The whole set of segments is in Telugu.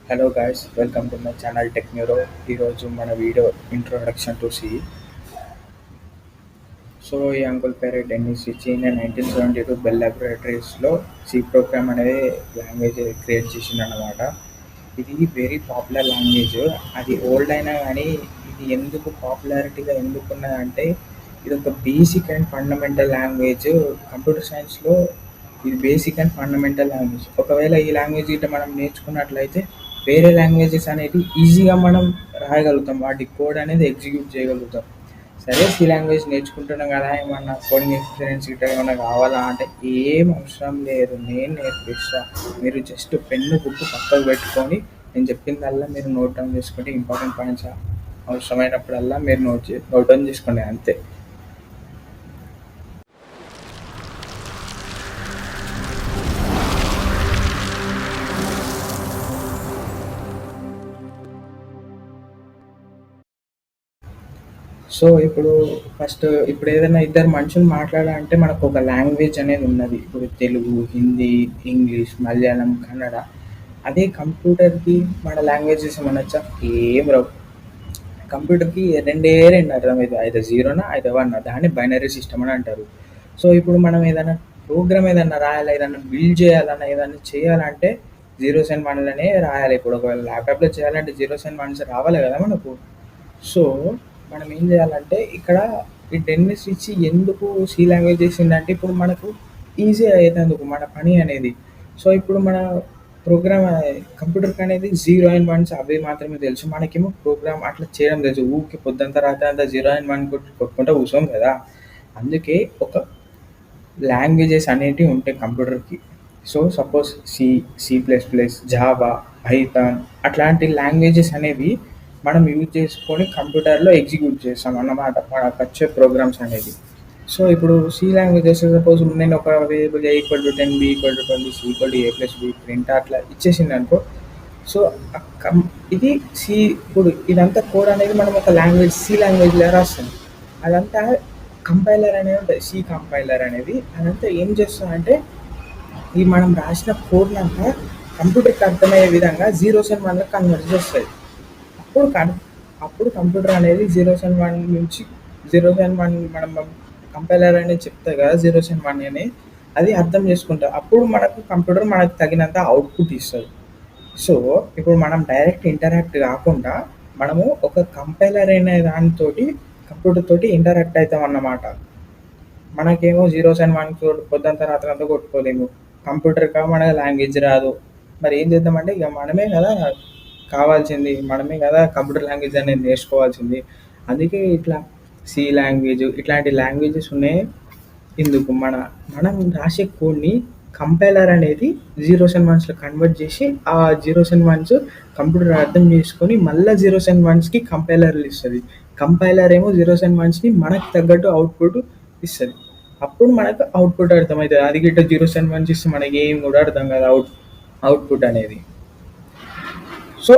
Hello guys, welcome to my channel Tech Neuro. ఈరోజు మన video introduction to C. So ఈ అంకుల్ పేరు డెన్నిస్ రిచ్. ఈయన 1972 బెల్ లాబొరేటరీస్లో సి ప్రోగ్రామ్ అనేది లాంగ్వేజ్ క్రియేట్ చేసిందన్నమాట. ఇది వెరీ పాపులర్ లాంగ్వేజ్. అది ఓల్డ్ అయినా కానీ ఇది ఎందుకు పాపులారిటీగా ఎందుకున్నదంటే ఇది ఒక basic and fundamental language. Computer సైన్స్లో ఇది బేసిక్ అండ్ ఫండమెంటల్ లాంగ్వేజ్. ఒకవేళ ఈ లాంగ్వేజ్ గిట్ట మనం నేర్చుకున్నట్లయితే వేరే లాంగ్వేజెస్ అనేవి ఈజీగా మనం రాయగలుగుతాం, వాటి కోడ్ అనేది ఎగ్జిక్యూట్ చేయగలుగుతాం. సరే సి లాంగ్వేజ్ నేర్చుకుంటున్నాం కదా, ఏమన్నా కోడింగ్ ఎక్స్పీరియన్స్ గిట్ట ఏమన్నా కావాలా అంటే ఏం అవసరం లేదు, నేను నేర్పిస్తా. మీరు జస్ట్ పెన్ను బుక్ పక్కకు పెట్టుకొని నేను చెప్పిందల్లా మీరు నోట్ డౌన్ చేసుకుంటే ఇంపార్టెంట్ పాయింట్స్ అవసరమైనప్పుడల్లా మీరు నోట్ డౌన్ చేసుకోండి, అంతే. సో ఇప్పుడు ఏదైనా ఇద్దరు మనుషులు మాట్లాడాలంటే మనకు ఒక లాంగ్వేజ్ అనేది ఉన్నది. ఇప్పుడు తెలుగు, హిందీ, ఇంగ్లీష్, మలయాళం, కన్నడ. అదే కంప్యూటర్కి మన లాంగ్వేజెస్ ఏమనొచ్చా? ఏం రావు. కంప్యూటర్కి రెండు అర్థమైతే అయితే జీరోనా అయితే వన్, దాన్ని బైనరీ సిస్టమ్ అని అంటారు. సో ఇప్పుడు మనం ఏదైనా ప్రోగ్రామ్ ఏదైనా రాయాలి, ఏదైనా బిల్డ్ చేయాలన్నా, ఏదైనా చేయాలంటే జీరోస్ అండ్ వన్లనే రాయాలి. ఇప్పుడు ఒకవేళ ల్యాప్టాప్లో చేయాలంటే జీరోస్ అండ్ వన్స్ రావాలి కదా మనకు. సో మనం ఏం చేయాలంటే ఇక్కడ ఈ డెన్నిస్ ఇచ్చి ఎందుకు సి లాంగ్వేజ్ చేసిందంటే ఇప్పుడు మనకు ఈజీ అయ్యేందుకు మన పని అనేది. సో ఇప్పుడు మన ప్రోగ్రామ్ కంప్యూటర్కి అనేది జీరో అండ్ వన్స్ అవి మాత్రమే తెలుసు. మనకేమో ప్రోగ్రామ్ అట్లా చేయడం తెలుసు. ఊరికి పొద్దుంతా రాత్రి అంతా జీరో అండ్ వన్ కొట్టుకుంటూ కూర్చోం కదా. అందుకే ఒక లాంగ్వేజెస్ అనేటివి ఉంటాయి కంప్యూటర్కి. సో సపోజ్ సి++, జావా, పైథాన్ అట్లాంటి లాంగ్వేజెస్ అనేవి మనం యూజ్ చేసుకొని కంప్యూటర్లో ఎగ్జిక్యూట్ చేస్తాం అన్నమాట మనకు వచ్చే ప్రోగ్రామ్స్ అనేది. సో ఇప్పుడు సి లాంగ్వేజెస్ సపోజ్ నేను ఒక variable A=10, B=20, C=A+B print అట్లా ఇచ్చేసింది అనుకో. సో ఇది సి. ఇప్పుడు ఇదంతా కోడ్ అనేది మనం ఒక లాంగ్వేజ్ సి లాంగ్వేజ్లో రాస్తాం. అదంతా కంపైలర్ అనేది ఉంటుంది, సి కంపైలర్ అనేది. అదంతా ఏం చేస్తుందంటే ఈ మనం రాసిన కోడ్నంతా కంప్యూటర్కి అర్థమయ్యే విధంగా జీరోస్ అండ్ వన్లకు కన్వర్ట్ చేస్తుంది. అప్పుడు కంప్యూటర్ అనేది జీరోస్ అండ్ వన్ నుంచి జీరోస్ అండ్ వన్ మనం కంపైలర్ అనేది చెప్తాయి కదా, జీరోస్ అండ్ వన్ అని అది అర్థం చేసుకుంటాం. అప్పుడు కంప్యూటర్ మనకు తగినంత అవుట్పుట్ ఇస్తుంది. సో ఇప్పుడు మనం డైరెక్ట్ ఇంటరాక్ట్ కాకుండా మనము ఒక కంపైలర్ అనే దానితో కంప్యూటర్ తోటి ఇంటరాక్ట్ అవుతాం అన్నమాట. మనకేమో జీరోస్ అండ్ వన్ పొద్దుంతా రాత్రంతా కొట్టుకోలేము. కంప్యూటర్గా మనకు లాంగ్వేజ్ రాదు. మరి ఏం చేద్దామంటే ఇక మనమే కదా కావాల్సింది, మనమే కదా కంప్యూటర్ లాంగ్వేజ్ అనేది నేర్చుకోవాల్సింది. అందుకే ఇట్లా సి లాంగ్వేజ్ ఇట్లాంటి లాంగ్వేజెస్ ఉన్నాయి. ఇందుకు మనం రాసే కోడ్ని కంపైలర్ అనేది జీరోస్ అండ్ వన్స్లో కన్వర్ట్ చేసి ఆ జీరోస్ అండ్ వన్స్ కంప్యూటర్ అర్థం చేసుకొని మళ్ళీ జీరోస్ అండ్ వన్స్కి కంపైలర్లు ఇస్తుంది. కంపైలర్ ఏమో జీరోస్ అండ్ వన్స్ని మనకు తగ్గట్టు అవుట్పుట్ ఇస్తుంది. అప్పుడు మనకు అవుట్పుట్ అర్థమవుతుంది. అది గిట్ట జీరోస్ అండ్ వన్స్ ఇస్తే మనకి ఏం కూడా అర్థం కాదు అవుట్పుట్ అనేది. సో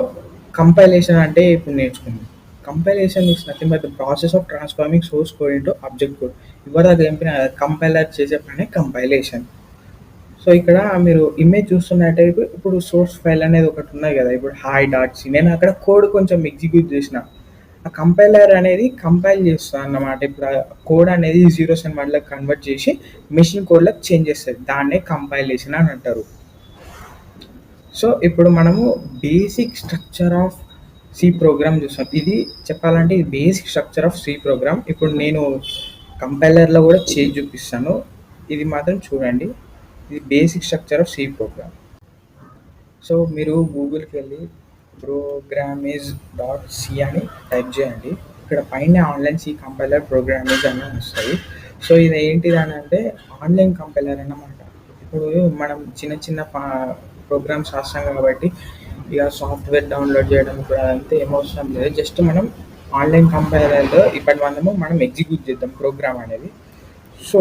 కంపైలేషన్ అంటే ఇప్పుడు నేర్చుకుందాం. Compilation is nothing but the process of transforming source code into object code. ఇవ్వరాదు ఏంపిన కంపైలర్ చేసే పనే కంపైలేషన్. సో ఇక్కడ మీరు ఇమేజ్ చూస్తున్నట్టయితే ఇప్పుడు సోర్స్ ఫైల్ అనేది ఒకటి ఉన్నది కదా, ఇప్పుడు hi.c. నేను అక్కడ కోడ్ కొంచెం ఎగ్జిక్యూట్ చేసిన. ఆ కంపైలర్ అనేది కంపైల్ చేస్తుంది అన్నమాట. ఇప్పుడు ఆ కోడ్ అనేది జీరోస్ అండ్ వన్లకు కన్వర్ట్ చేసి మెషిన్ కోడ్లకు చేంజ్ చేస్తుంది. దాన్నే కంపైలేషన్ అని అంటారు. సో ఇప్పుడు మనము basic structure of C program చూస్తాం. ఇది చెప్పాలంటే ఇది basic structure of C program. ఇప్పుడు నేను కంపైలర్లో కూడా చేంజ్ చూపిస్తాను, ఇది మాత్రం చూడండి. ఇది basic structure of C program. So మీరు గూగుల్కి వెళ్ళి programming.c అని టైప్ చేయండి. ఇక్కడ పైన ఆన్లైన్ సి కంపైలర్ ప్రోగ్రామింగ్ అని వస్తుంది. సో ఇది ఏంటిది అని అంటే ఆన్లైన్ కంపైలర్ అన్నమాట. ఇప్పుడు మనం చిన్న ప్రోగ్రామ్స్ రాస్తాం కాబట్టి ఇక సాఫ్ట్వేర్ డౌన్లోడ్ చేయడం కూడా అదంతా ఏమవసరం లేదు. జస్ట్ మనం ఆన్లైన్ కంపైలర్లో ఇప్పటి మనం ఎగ్జిక్యూట్ చేద్దాం ప్రోగ్రామ్ అనేది. So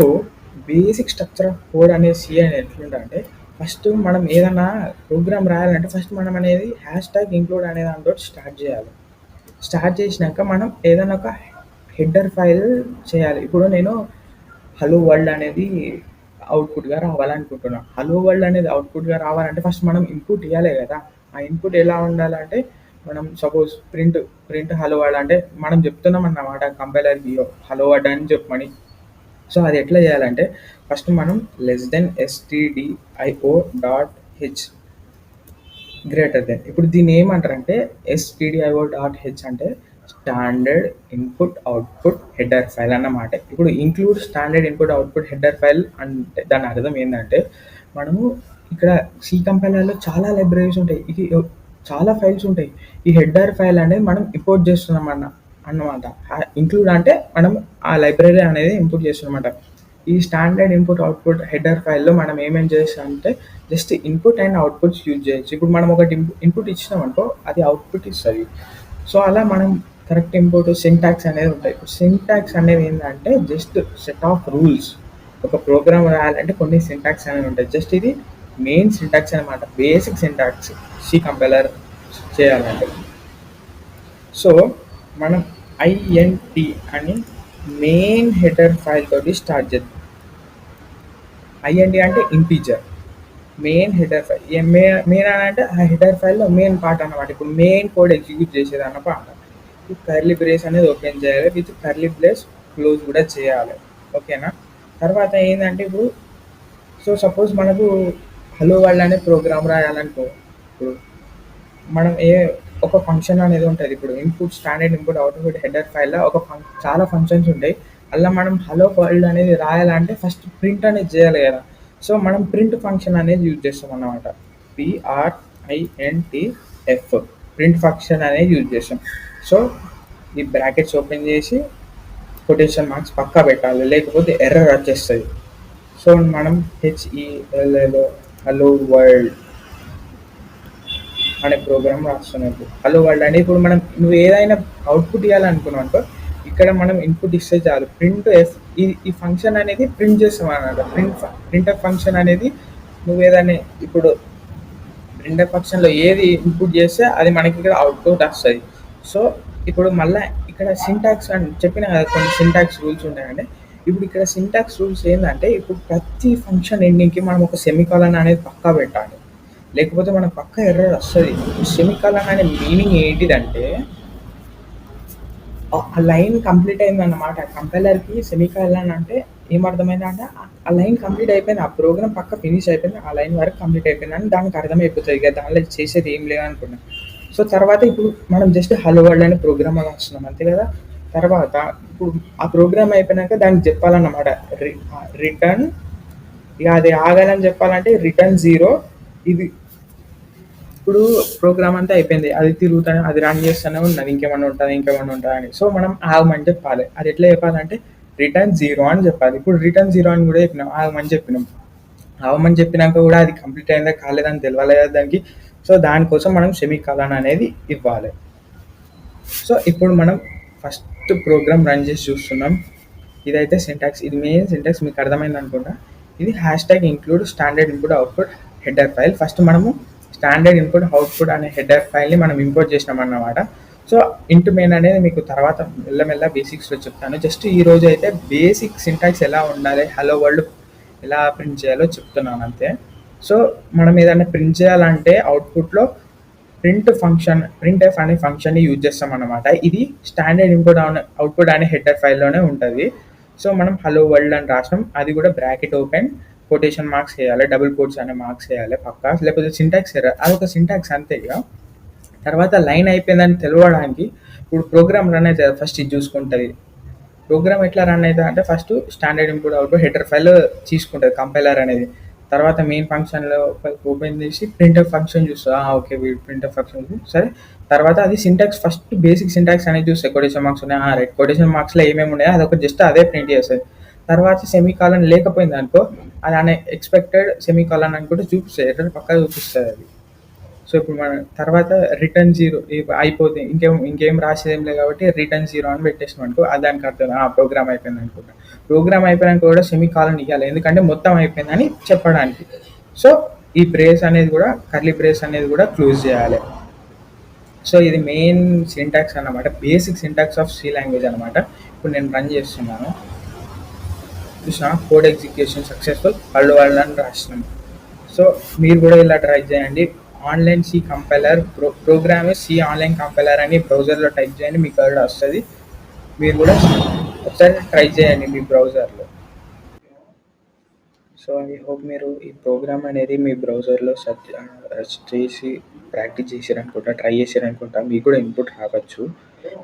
basic structure of code అనేది సి అనేది ఎట్లుంటే ఫస్ట్ మనం ఏదైనా ప్రోగ్రామ్ రాయాలంటే ఫస్ట్ మనం అనేది #include అనే దాంతో స్టార్ట్ చేయాలి. స్టార్ట్ చేసినాక మనం ఏదైనా ఒక హెడర్ ఫైల్ చేయాలి. ఇప్పుడు నేను హలో వరల్డ్ అనేది అవుట్పుట్గా రావాలనుకుంటున్నాను. హలో వరల్డ్ అనేది అవుట్పుట్గా రావాలంటే ఫస్ట్ మనం ఇన్పుట్ ఇవ్వాలి కదా. ఆ ఇన్పుట్ ఎలా ఉండాలంటే మనం సపోజ్ ప్రింట్ హలో వర్డ్ అంటే మనం చెప్తున్నాం అన్నమాట కంపైలర్కి హలో వర్డ్ అని చెప్పమని. సో అది ఎట్లా చేయాలంటే ఫస్ట్ మనం stdio.h గ్రేటర్ దెన్. ఇప్పుడు దీన్ని ఏమంటారంటే stdio.h అంటే standard input output header file అన్నమాట. ఇప్పుడు include standard input output header file అంటే దాని అర్థం ఏంటంటే మనము ఇక్కడ సి కంపైలర్లో చాలా లైబ్రరీస్ ఉంటాయి, ఇది చాలా ఫైల్స్ ఉంటాయి. ఈ హెడర్ ఫైల్ అనేది మనం ఇంపోర్ట్ చేస్తున్నాం అన్నమాట. ఇంక్లూడ్ అంటే మనం ఆ లైబ్రరీ అనేది ఇంపోర్ట్ చేస్తున్నామన్నమాట. ఈ స్టాండర్డ్ ఇన్పుట్ అవుట్పుట్ హెడర్ ఫైల్లో మనం ఏమేం చేస్తామంటే just input and outputs use చేయొచ్చు. ఇప్పుడు మనం ఒకటి ఇన్పుట్ ఇచ్చినాం అనుకో అది అవుట్పుట్ ఇస్తుంది. సో అలా మనం కరెక్ట్ ఇంపోర్ట్ సింటాక్స్ అనేది ఉంటాయి. ఇప్పుడు సింటాక్స్ అనేది ఏంటంటే జస్ట్ సెట్ ఆఫ్ రూల్స్. ఒక ప్రోగ్రామ్ రాయాలంటే కొన్ని సింటాక్స్ అనేవి ఉంటాయి. జస్ట్ ఇది మెయిన్ సింటాక్స్ అనమాట, బేసిక్ సింటాక్స్ సి కంపైలర్ చేయాలంటే. సో మనం ఐఎన్టి అని మెయిన్ హెడర్ ఫైల్ తోటి స్టార్ట్ చేద్దాం. ఐఎన్టి అంటే integer, main header file. Main అని అంటే ఆ హెడర్ ఫైల్లో మెయిన్ పార్ట్ అన్నమాట. ఇప్పుడు మెయిన్ కోడ్ ఎగ్జిక్యూట్ చేసేది అన్న పార్ట్. ఈ కర్లీ బ్రేస్ అనేది ఓపెన్ చేయాలి, విత్ కర్లీ బ్రేస్ క్లోజ్ కూడా చేయాలి. ఓకేనా? తర్వాత ఏంటంటే ఇప్పుడు సో సపోజ్ మనకు హలో వరల్డ్ అనే ప్రోగ్రామ్ రాయాలనుకో, ఇప్పుడు మనం ఒక ఫంక్షన్ అనేది ఉంటుంది. ఇప్పుడు input standard input output header ఫైల్లో చాలా ఫంక్షన్స్ ఉంటాయి. అలా మనం హలో వరల్డ్ అనేది రాయాలంటే ఫస్ట్ ప్రింట్ అనేది చేయాలి కదా. సో మనం ప్రింట్ ఫంక్షన్ అనేది యూజ్ చేస్తాం అన్నమాట. PRINTF ప్రింట్ ఫంక్షన్ అనేది యూజ్ చేస్తాం. సో ఈ బ్రాకెట్స్ ఓపెన్ చేసి కొటేషన్ మార్క్స్ పక్కా పెట్టాలి, లేకపోతే ఎర్రర్ వచ్చేస్తుంది. సో మనం HELL హలో వరల్డ్ అనే ప్రోగ్రామ్ రాస్తున్నప్పుడు హలో వరల్డ్ అంటే ఇప్పుడు నువ్వు ఏదైనా అవుట్పుట్ ఇవ్వాలనుకున్నావు అనుకో, ఇక్కడ మనం ఇన్పుట్ ఇస్తే చాలు. ప్రింట్ ఎఫ్ ఈ ఫంక్షన్ అనేది ప్రింట్ చేస్తాం అన్నమాట. ప్రింట్ ఫంక్షన్ అనేది నువ్వు ఏదైనా ఇప్పుడు ప్రింట్ ఫంక్షన్లో ఏది ఇన్పుట్ చేస్తే అది మనకి ఇక్కడ అవుట్పుట్ వస్తుంది. సో ఇప్పుడు మళ్ళీ ఇక్కడ సింటాక్స్ అని చెప్పిన కదా, కొన్ని సింటాక్స్ రూల్స్ ఉంటాయండి. ఇప్పుడు ఇక్కడ సింటాక్స్ రూల్స్ ఏంటంటే ఇప్పుడు ప్రతి ఫంక్షన్ ఎండింగ్కి మనం ఒక సెమికాలన్ అనేది పక్కా పెట్టాలి, లేకపోతే మనకు పక్కా ఎర్రర్ వస్తుంది. సెమికాలన్ అనే మీనింగ్ ఏంటిదంటే ఆ లైన్ కంప్లీట్ అయిందన్నమాట. కంపైలర్కి సెమికాలన్ అంటే ఏమర్థమైందంటే ఆ లైన్ కంప్లీట్ అయిపోయింది, ఆ ప్రోగ్రామ్ పక్క ఫినిష్ అయిపోయింది, ఆ లైన్ వరకు కంప్లీట్ అయిపోయింది అని దానికి అర్థమైపోతుంది. ఇక దానిలో చేసేది ఏం లేదనుకున్నాం. సో తర్వాత ఇప్పుడు మనం జస్ట్ హలో వరల్డ్ అనే ప్రోగ్రామ్ రాస్తున్నాం అంతే కదా. తర్వాత ఇప్పుడు ఆ ప్రోగ్రామ్ అయిపోయినాక దానికి చెప్పాలన్నమాట రిటర్న్, ఇక అది ఆగాలని చెప్పాలంటే రిటర్న్ 0. ఇది ఇప్పుడు ప్రోగ్రామ్ అంతా అయిపోయింది, అది తిరుగుతానే అది రన్ చేస్తూనే ఉన్నది, ఇంకేమన్నా ఉంటుంది అని. సో మనం ఆగమని చెప్పాలి. అది ఎట్లా చెప్పాలంటే రిటర్న్ 0 అని చెప్పాలి. ఇప్పుడు రిటర్న్ 0 అని కూడా చెప్పినాం, ఆగమని చెప్పినాక కూడా అది కంప్లీట్ అయిందా కాలేదని తెలియాలి కదా దానికి. సో దానికోసం మనం సెమికాలన్ అనేది ఇవ్వాలి. సో ఇప్పుడు మనం ఫస్ట్ ప్రోగ్రామ్ రన్ చేసి చూస్తున్నాం. ఇదైతే సింటాక్స్, ఇది మెయిన్ సింటాక్స్, మీకు అర్థమైంది అనుకుంటా. ఇది #include standard input output header file. First మనము స్టాండర్డ్ ఇన్పుట్ అవుట్పుట్ అనే హెడర్ ఫైల్ని మనం ఇంపోర్ట్ చేసినాం అన్నమాట. సో ఇంటూ మెయిన్ అనేది మీకు తర్వాత మెల్లమెల్ల బేసిక్స్లో చెప్తాను. జస్ట్ ఈరోజు అయితే బేసిక్ సింటాక్స్ ఎలా ఉండాలి, హలో వరల్డ్ ఎలా ప్రింట్ చేయాలో చెప్తున్నాను అంతే. సో మనం ఏదైనా ప్రింట్ చేయాలంటే అవుట్పుట్లో ప్రింట్ఎఫ్ అనే ఫంక్షన్ని యూజ్ చేస్తాం అన్నమాట. ఇది స్టాండర్డ్ ఇన్పుట్ అవుట్పుట్ అనే హెడర్ ఫైల్లోనే ఉంటుంది. సో మనం హలో వరల్డ్ అని రాసినాం, అది కూడా బ్రాకెట్ ఓపెన్ కొటేషన్ మార్క్స్ వేయాలి, డబుల్ కోట్స్ అనే మార్క్స్ వేయాలి పక్కా, లేకపోతే సింటాక్స్ ఎర్రర్, అదొక సింటాక్స్ అంతే. ఇక తర్వాత లైన్ అయిపోయిందని తెలవడానికి ఇప్పుడు ప్రోగ్రామ్ రన్ అయితే ఫస్ట్ ఇది చూసుకుంటుంది. ప్రోగ్రామ్ ఎట్లా రన్ అవుతుంది అంటే first standard input output header file తీసుకుంటుంది కంపైలర్ అనేది. తర్వాత మెయిన్ ఫంక్షన్లో ఓపెన్ చేసి ప్రింట్ఎఫ్ ఫంక్షన్ చూస్తుంది. ఓకే ప్రింట్ఎఫ్ ఫంక్షన్ సరే. తర్వాత అది సింటాక్స్ ఫస్ట్ బేసిక్ సింటాక్స్ అనేది చూస్తాయి. కొటేషన్ మార్క్స్ ఉన్నాయి, రైట్, కొటేషన్ మార్క్స్లో ఏమేమి ఉన్నాయో అదొక జస్ట్ అదే ప్రింట్ చేస్తుంది. తర్వాత సెమీకాలన్ లేకపోయింది అనుకో, అది అనే ఎక్స్పెక్టెడ్ సెమీకాలన్ అనుకుంటే చూపిస్తుంది, ఎర్రర్ పక్కా చూపిస్తుంది అది. సో ఇప్పుడు మన తర్వాత రిటర్న్ 0 అయిపోతే ఇంకేం రాసేదేం లేదు కాబట్టి రిటర్న్ 0 అని పెట్టేసినాం అనుకో, అది దానికి అర్థం ప్రోగ్రామ్ అయిపోయింది అనుకుంటా. ప్రోగ్రామ్ అయిపోయినాక కూడా సెమీకాలన్ ఇవ్వాలి, ఎందుకంటే మొత్తం అయిపోయిందని చెప్పడానికి. సో ఈ బ్రేస్ అనేది కూడా కర్లీ బ్రేస్ అనేది కూడా క్లోజ్ చేయాలి. సో ఇది మెయిన్ సింటాక్స్ అన్నమాట, basic syntax of C language అనమాట. ఇప్పుడు నేను రన్ చేస్తున్నాను, చూసిన code execution successful hello world అని రాసినాను. సో మీరు కూడా ఇలా ట్రై చేయండి. Online C compiler program C online compiler అని బ్రౌజర్లో టైప్ చేయండి, మీకు కూడా వస్తుంది. మీరు కూడా ఒకసారి ట్రై చేయండి మీ బ్రౌజర్లో. సో ఐ హోప్ మీరు ఈ ప్రోగ్రామ్ అనేది మీ బ్రౌజర్లో సెర్చ్ చేసి ప్రాక్టీస్ చేసారనుకుంటా, ట్రై చేసారనుకుంటా, మీకు కూడా ఇన్పుట్ రావచ్చు.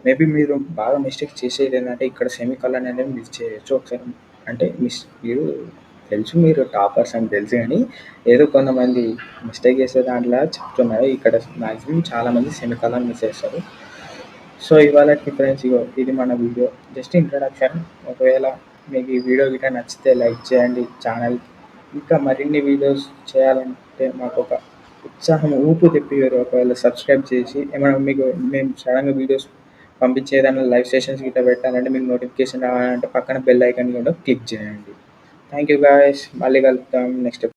మేబీ మీరు బాగా మిస్టేక్ చేసేది ఏంటంటే ఇక్కడ సెమికాలన్ అనేది మిస్ చేయొచ్చు ఒకసారి. అంటే మీరు తెలుసు, మీరు టాపర్స్ అని తెలుసు, కానీ ఏదో కొంతమంది మిస్టేక్ చేసే దాంట్లో చెప్తున్నారు. ఇక్కడ మ్యాక్సిమం చాలామంది సెమికాలన్ మిస్ చేస్తారు. సో ఇవాళ ఫ్రెండ్స్, ఇది మన వీడియో, జస్ట్ ఇంట్రడక్షన్. ఒకవేళ మీకు ఈ వీడియో గిట్ట నచ్చితే లైక్ చేయండి. ఛానల్ ఇంకా మరిన్ని వీడియోస్ చేయాలంటే మాకు ఒక ఉత్సాహం, ఊపు తెప్పివారు. ఒకవేళ సబ్స్క్రైబ్ చేసి ఏమైనా మీకు మేము సడన్గా వీడియోస్ పంపించేదాన్ని లైవ్ సెషన్స్ గిట్ట పెట్టాలంటే మీకు నోటిఫికేషన్ రావాలంటే పక్కన బెల్ ఐకాన్ కూడా క్లిక్ చేయండి. థ్యాంక్ యూ గాయస్, మళ్ళీ కలుద్దాం నెక్స్ట్